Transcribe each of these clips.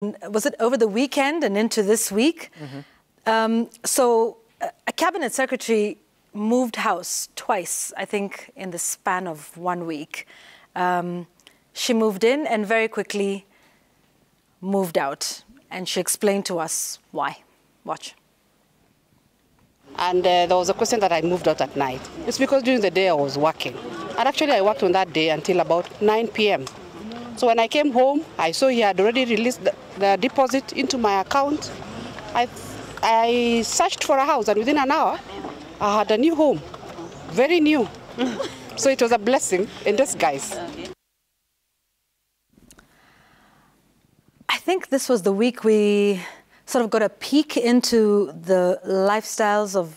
Was it over the weekend and into this week? So a cabinet secretary moved house twice, I think, in the span of 1 week. She moved in and very quickly moved out. And she explained to us why. Watch. And there was a question that I moved out at night. It's because during the day I was working. And actually I worked on that day until about 9 p.m. So when I came home, I saw he had already released the deposit into my account. I searched for a house, and within an hour, I had a new home, very new. So it was a blessing in disguise. I think this was the week we sort of got a peek into the lifestyles of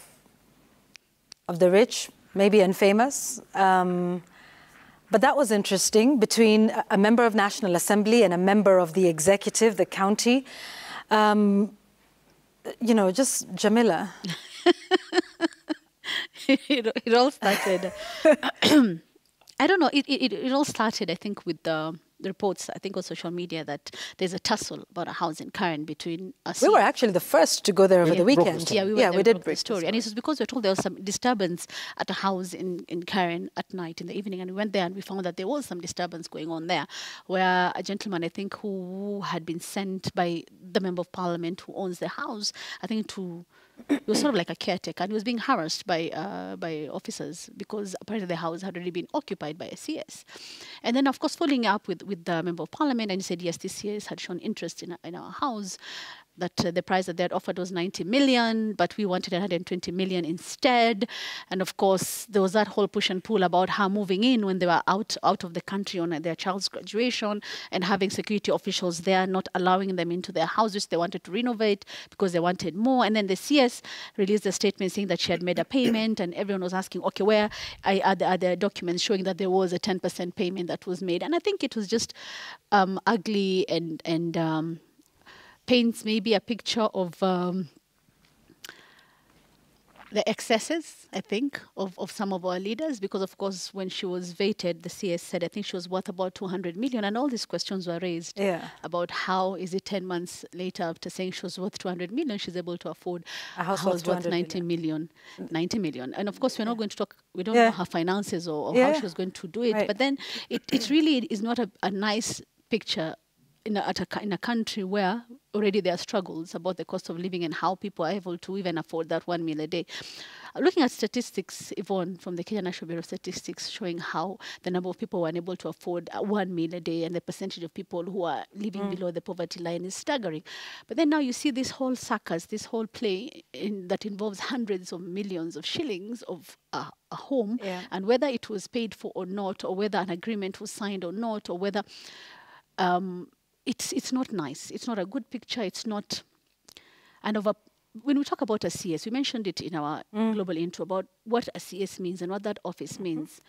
the rich, maybe and famous. But that was interesting, between a member of National Assembly and a member of the executive, the county. You know, just Jamila. It all started, I don't know, it all started, I think, with the reports, I think, on social media that there's a tussle about a house in Karen between us. We were actually the first to go there over the weekend. Yeah, we did break the story. And it was because we were told there was some disturbance at a house in Karen at night, in the evening. And we went there and we found that there was some disturbance going on there, where a gentleman, I think, who had been sent by the Member of Parliament who owns the house, I think, it was sort of like a caretaker, and he was being harassed by officers because apparently the house had already been occupied by a CS. And then, of course, following up with the Member of Parliament, and he said, yes, this CS had shown interest in our house, that the price that they had offered was 90 million, but we wanted 120 million instead. And of course, there was that whole push and pull about her moving in when they were out of the country on their child's graduation, and having security officials there not allowing them into their houses they wanted to renovate because they wanted more. And then the CS released a statement saying that she had made a payment, and everyone was asking, okay, where are the documents showing that there was a 10% payment that was made? And I think it was just ugly and paints maybe a picture of the excesses, I think, of some of our leaders, because, of course, when she was voted, the CS said, I think she was worth about 200 million, and all these questions were raised about how is it 10 months later, after saying she was worth 200 million, she's able to afford a house worth 90 million. And, of course, we're not going to talk, we don't know her finances or how she was going to do it, but then it really is not a nice picture in a country where already there are struggles about the cost of living and how people are able to even afford that 1 meal a day. Looking at statistics, Yvonne, from the Kenya National Bureau of Statistics, showing how the number of people who are unable to afford 1 meal a day and the percentage of people who are living below the poverty line is staggering. But then now you see this whole circus, this whole play that involves hundreds of millions of shillings of a home, and whether it was paid for or not, or whether an agreement was signed or not, or whether it's not nice. It's not a good picture. It's not. And when we talk about a CS, we mentioned it in our global intro about what a CS means and what that office means.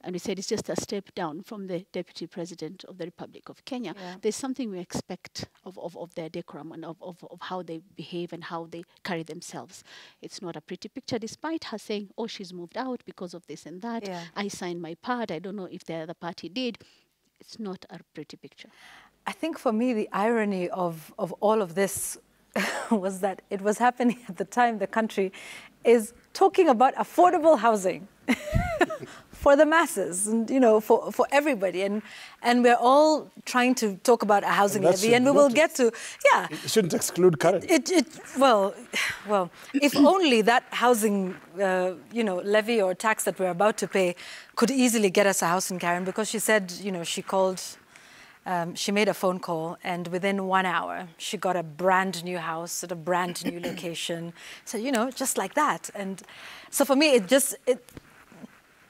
And we said it's just a step down from the Deputy President of the Republic of Kenya. There's something we expect of their decorum and of how they behave and how they carry themselves. It's not a pretty picture, despite her saying, oh, she's moved out because of this and that. I signed my part. I don't know if the other party did. It's not a pretty picture. I think for me, the irony of all of this was that it was happening at the time the country is talking about affordable housing for the masses, and, you know, for everybody. And we're all trying to talk about a housing levy, and we will get to, It shouldn't exclude Karen. Well, if only that housing, levy or tax that we're about to pay could easily get us a house in Karen, because she said, you know, she called... she made a phone call, and within 1 hour, she got a brand new house at a brand new location. So, you know, just like that. And so for me,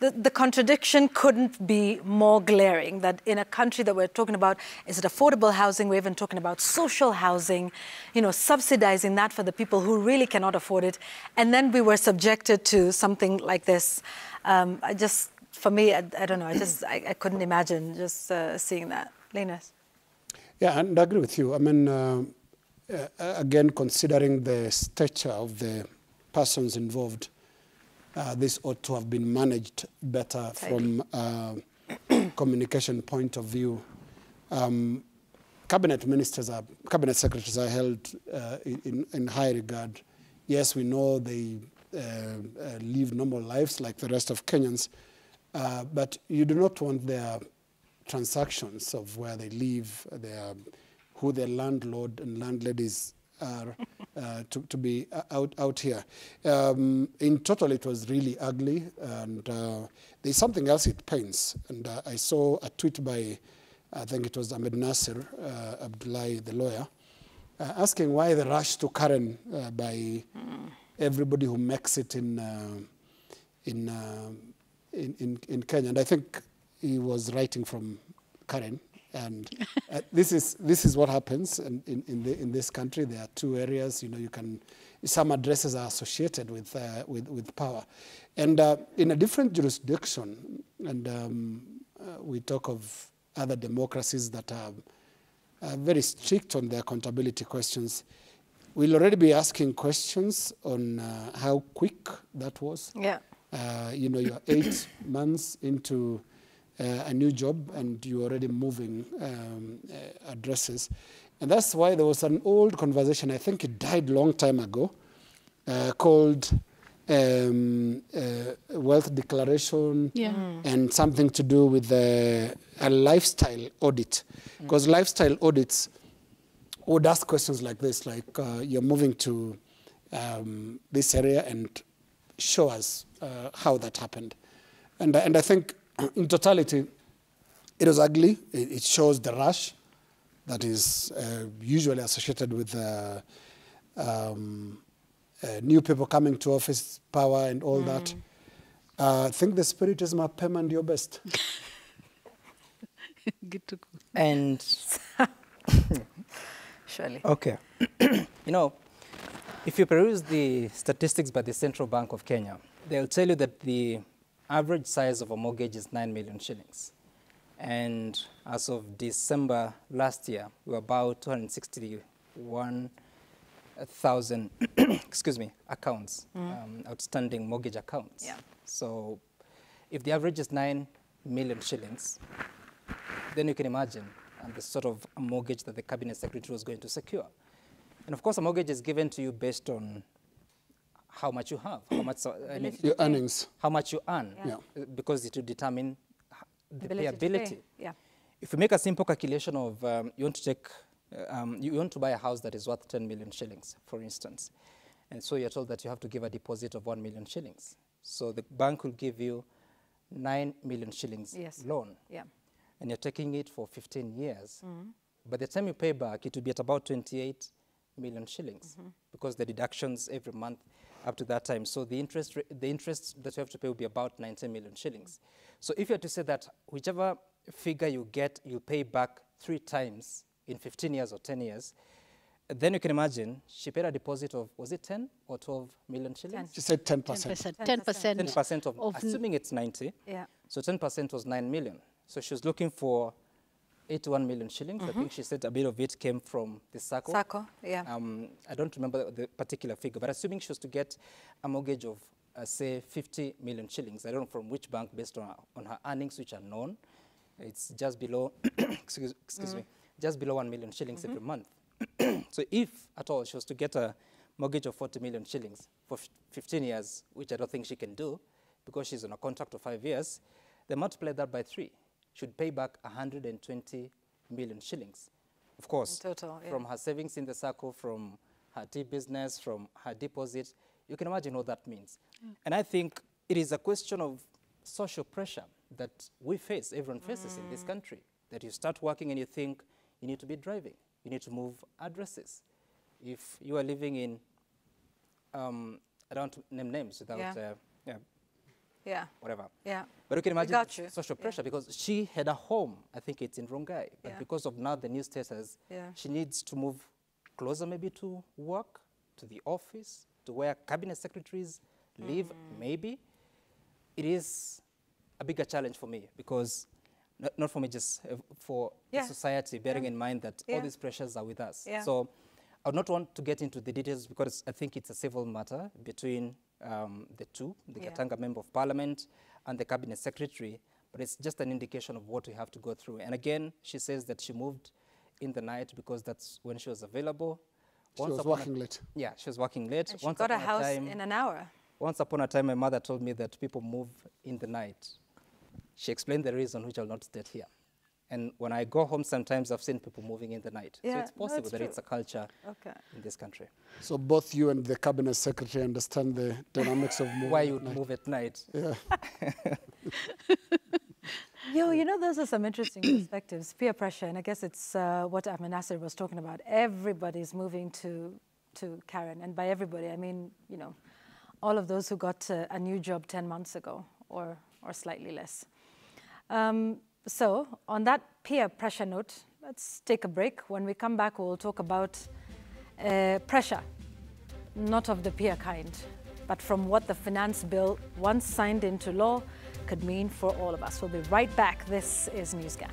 the contradiction couldn't be more glaring, that in a country that we're talking about, is it affordable housing? We're even talking about social housing, you know, subsidizing that for the people who really cannot afford it. And then we were subjected to something like this. For me, I don't know, I couldn't imagine just seeing that. Linus? Yeah, and I agree with you. I mean, again, considering the stature of the persons involved, this ought to have been managed better from a communication point of view. cabinet ministers, cabinet secretaries are held in high regard. Yes, we know they live normal lives like the rest of Kenyans, but you do not want their transactions of where they live, who their landlord and landladies are to be out here. In total, it was really ugly, and there's something else it paints. And I saw a tweet by, I think it was Ahmed Nasser Abdullahi, the lawyer, asking why the rush to Karen by everybody who makes it in Kenya. And I think he was writing from Karen. And this is what happens in this country. There are two areas. You know, some addresses are associated with power, and in a different jurisdiction. And we talk of other democracies that are very strict on their accountability questions. We'll already be asking questions on how quick that was. Yeah. You know, you're 8 months into a new job and you're already moving addresses. And that's why there was an old conversation, I think it died a long time ago, called wealth declaration and something to do with a lifestyle audit. Because lifestyle audits would ask questions like this, like you're moving to this area and show us how that happened. And I think in totality, it was ugly. It shows the rush that is usually associated with new people coming to office, power and all that. I think the spirit is Mapema ndio best. Good to go. And Surely. okay, you know, if you peruse the statistics by the Central Bank of Kenya, they'll tell you that the average size of a mortgage is 9 million shillings. And as of December last year, we were about 261,000 excuse me, accounts, outstanding mortgage accounts. Yeah. So if the average is 9 million shillings, then you can imagine the sort of a mortgage that the cabinet secretary was going to secure. And of course, a mortgage is given to you based on how much you have, how much Your earnings. how much you earn, Yeah. because it will determine the Ability to payability. pay. Yeah. If you make a simple calculation of you want to take, you want to buy a house that is worth 10 million shillings, for instance, and so you're told that you have to give a deposit of 1 million shillings. So the bank will give you 9 million shillings loan, Yeah. and you're taking it for 15 years. By the time you pay back, it will be at about 28 million shillings because the deductions every month up to that time. So the interest that you have to pay will be about 19 million shillings. So if you had to say that whichever figure you get, you pay back 3 times in 15 years or 10 years, then you can imagine she paid a deposit of, was it 10 or 12 million shillings? She said 10%. 10% of assuming it's 90. Yeah. So 10% was 9 million. So she was looking for 81 million shillings. I think she said a bit of it came from the SACCO. SACCO, yeah. I don't remember the particular figure, but assuming she was to get a mortgage of, say, 50 million shillings, I don't know from which bank based on her earnings, which are known, it's just below, excuse me, just below 1 million shillings every month. So if at all she was to get a mortgage of 40 million shillings for 15 years, which I don't think she can do because she's on a contract of 5 years, then multiply that by 3. Should pay back 120 million shillings. Of course, in total, yeah. From her savings in the SACCO, from her tea business, from her deposit, you can imagine what that means. And I think it is a question of social pressure that we face, everyone faces in this country, that you start working and you think you need to be driving, you need to move addresses. If you are living in, I don't name names without, whatever. Yeah. But you can imagine you. social pressure because she had a home, I think it's in Rongai, but because of now the new status, she needs to move closer maybe to work, to the office, to where cabinet secretaries live, maybe. It is a bigger challenge for me because, not for me, just for the society, bearing in mind that all these pressures are with us. So I would not want to get into the details because I think it's a civil matter between the two, the Katanga Member of Parliament and the Cabinet Secretary, but it's just an indication of what we have to go through. And again, she says that she moved in the night because that's when she was available. She was working late. Yeah, she was working late. And she got a house in an hour. Once upon a time, my mother told me that people move in the night. She explained the reason, which I'll not state here. And when I go home, sometimes I've seen people moving in the night. Yeah, so it's possible that true. it's a culture in this country. So both you and the cabinet secretary understand the dynamics of moving. Why you would move at night. Yeah. Yo, you know, those are some interesting perspectives. Peer pressure, and I guess it's what Ahmed Nasser was talking about. Everybody's moving to Karen, and by everybody, I mean, you know, all of those who got a new job 10 months ago or slightly less. So on that peer pressure note, let's take a break. When we come back, we'll talk about pressure, not of the peer kind, but from what the finance bill, once signed into law, could mean for all of us. We'll be right back. This is NewsGan.